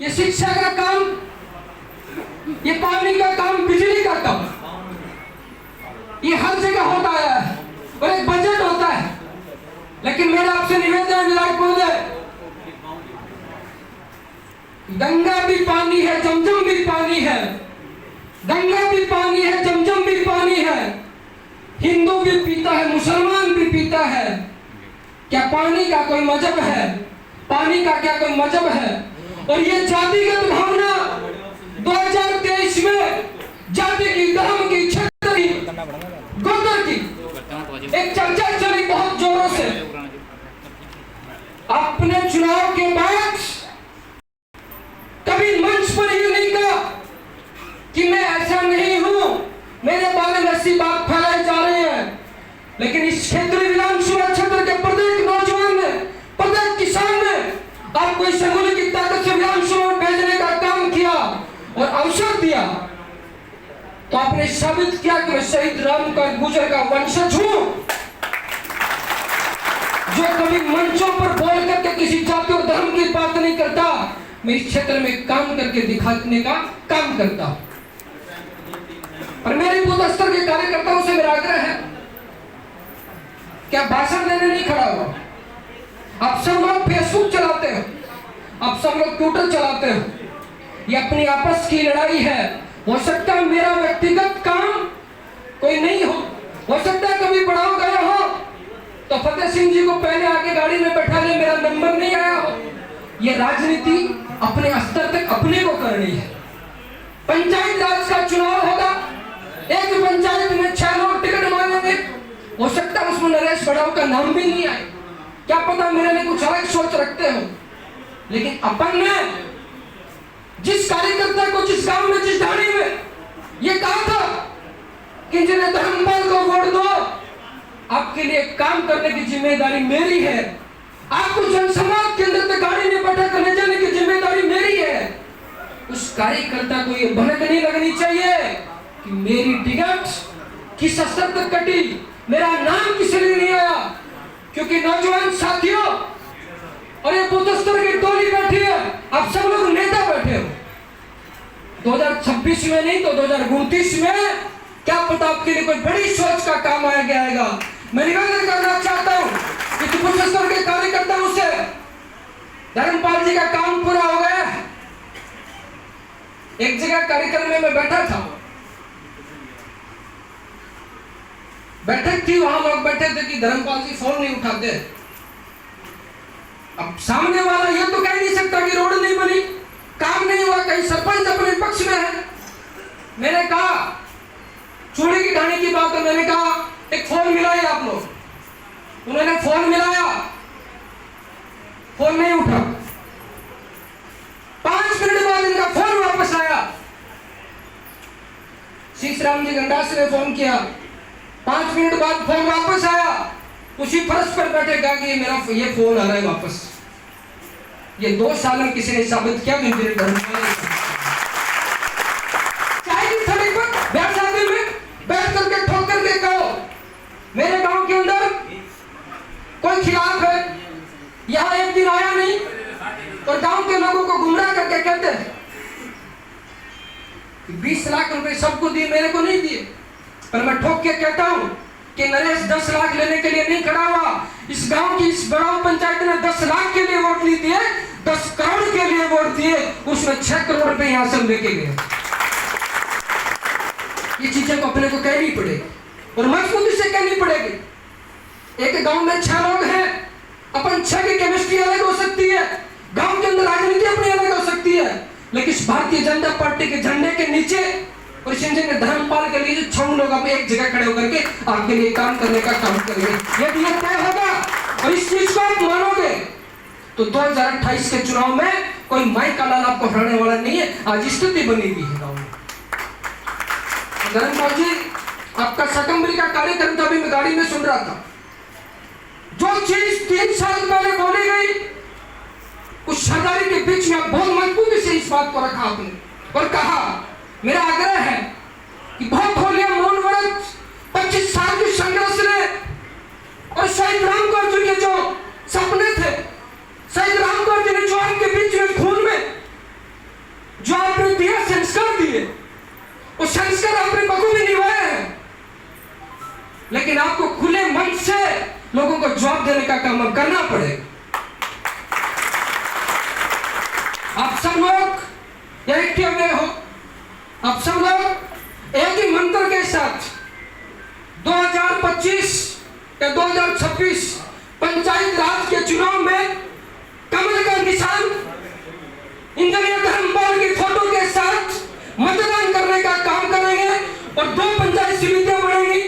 ये शिक्षा का काम, ये पानी का काम, बिजली का काम, ये हर जगह होता है और एक बजट होता है। लेकिन मेरा आपसे निवेदन है विधायक महोदय, गंगा भी पानी है, जमजम भी पानी है, गंगा भी पानी है, जमजम भी पानी है, हिंदू भी पीता है, मुसलमान भी पीता है। क्या पानी का कोई मजहब है? पानी का क्या कोई मजहब है? और ये जातिगत भावना 2023 में जाति की, धर्म की, क्षेत्र की, गोत्र की एक चर्चा चली बहुत जोरों से। अपने चुनाव के बाद कभी मंच पर ये नहीं कहा कि मैं ऐसा नहीं हूं, मेरे बारे में ऐसी बात फैलाई जा रही है। लेकिन इस क्षेत्र विधानसभा क्षेत्र के प्रत्येक नौजवान ने, प्रत्येक किसान ने आपको इस अंगुली की ताकत से विधानसभा में भेजने का काम किया और अवसर दिया, तो आपने साबित किया कि मैं शहीद राम का गुजर का वंशज हूं, जो कभी मंचों पर बोल करके किसी जाति और धर्म की बात नहीं करता, मैं इस क्षेत्र में काम करके दिखाने का काम करता हूं। पर मेरे बूथ स्तर के कार्यकर्ताओं से मेरा आग्रह है, क्या भाषण देने नहीं खड़ा हुआ। आप सब लोग फेसबुक चलाते हो, आप सब लोग ट्विटर चलाते हो, ये अपनी आपस की लड़ाई है। हो सकता है मेरा व्यक्तिगत काम कोई नहीं हो सकता है कभी बढ़ाओ गया हो तो फतेह सिंह जी को पहले आके गाड़ी में बैठा ले, मेरा नंबर नहीं आया हो। ये राजनीति अपने स्तर तक अपने को करनी है। पंचायत राज का चुनाव होगा, एक पंचायत में 6 लोग टिकट मांगेंगे, हो सकता है उसमें नरेश बढ़ाव का नाम भी नहीं आए, क्या पता मेरे लिए कुछ अलग सोच रखते हो। लेकिन अपन ने जिस कार्यकर्ता को, जिस गांव में, जिस ढाणी में ये कहा था कि जिन्हें धर्मपाल को वोट दो, आपके लिए काम करने की जिम्मेदारी मेरी है, आपको जनसंवाद केंद्र तक गाड़ी में बैठा कर ले जाने की जिम्मेदारी मेरी है। उस कार्यकर्ता को ये भनक नहीं लगनी चाहिए कि मेरी टिकट किस स्तर तक कटी, मेरा नाम किस लिए नहीं आया। क्योंकि नौजवान साथियों और ये बूथ स्तर की टोली बैठी है, आप सब लोग नेता बैठे हो। 2026 में नहीं तो 2029 में क्या पता आपके लिए कोई बड़ी सोच का काम आएगा। मैं निवेदन करना चाहता हूं कि बूथ स्तर के कार्यकर्ताओं से, धर्मपाल जी का काम पूरा हो गया। एक जगह कार्यक्रम में मैं बैठा था, बैठक थी, वहां लोग बैठे थे कि धर्मपाल जी फोन नहीं उठाते। अब सामने वाला ये तो कह नहीं सकता कि रोड नहीं बनी, काम नहीं हुआ, कहीं सरपंच अपने पक्ष में है। मैंने कहा चूड़ी की ढाणी की बात है, मैंने कहा एक फोन मिलाइए आप लोग। उन्होंने फोन मिलाया, फोन नहीं उठा। 5 मिनट बाद इनका फोन वापस आया। शीशराम जी गंडास ने फोन किया, 5 मिनट बाद फोन वापस आया। उसी फर्श पर बैठे कहा कि मेरा ये फोन आ रहा है वापस। ये 2 साल में किसी ने साबित किया कि मेरे घर चाय की थड़ी पर बैठ जाते में बैठ करके ठोक करके कहो मेरे गांव के अंदर कोई खिलाफ है, यहाँ एक दिन आया नहीं, और गांव के लोगों को गुमराह करके कहते हैं 20 लाख रुपए सबको दिए, मेरे को नहीं दिए। पर मैं ठोक के कहता हूं कि नरेश 10 लाख लेने के लिए नहीं खड़ा हुआ। इस गांव की, इस बड़ाव पंचायत ने 10 लाख के लिए वोट नहीं दिए, 10 करोड़ के लिए वोट दिए, उसमें 6 करोड़ रुपए यहां से लेके गए। ये चीजें को अपने को कहनी पड़ेगी और मजबूती से कहनी पड़ेगी। एक गांव में 6 लोग हैं, अपन 6 की केमिस्ट्री अलग हो सकती है, गांव के अंदर राजनीति अपनी अलग हो सकती है, लेकिन इस भारतीय जनता पार्टी के झंडे के नीचे और सिंह धर्मपाल के लिए 6 लोग आप एक जगह खड़े होकर के आपके लिए काम करने का काम करेंगे। यदि ये तय होगा और इस चीज को आप मानोगे तो 2028 के चुनाव में कोई माई का लाल आपको हराने वाला नहीं है। आज स्थिति बनी हुई है गाँव में। धर्मपाल जी, आपका शकंबरी का कार्यक्रम था, अभी मैं गाड़ी में सुन रहा था। जो चीज 3 साल पहले बोली गई, उस सरदारी के बीच में बहुत मजबूती से इस बात को रखा आपने और कहा मेरा आग्रह है कि बहुत हो गया मौन व्रत, 25 साल की संघर्ष ने और शहीद राम कौर जी के जो सपने थे, शहीद राम कौर जी ने जो आपके बीच में खून में लिए, वो संस्कार आपने बखूबी निभाया है, लेकिन आपको खुले मन से लोगों को जवाब देने का काम अब करना पड़ेगा। आप सब लोग एक में हो, आप सब लोग एक ही मंत्र के साथ 2025 या 2026 पंचायत राज के चुनाव में कमल का निशान इंजीनियर धर्मपाल की फोटो के साथ मतदान करने का काम करेंगे और 2 पंचायत समितियां बनेंगी,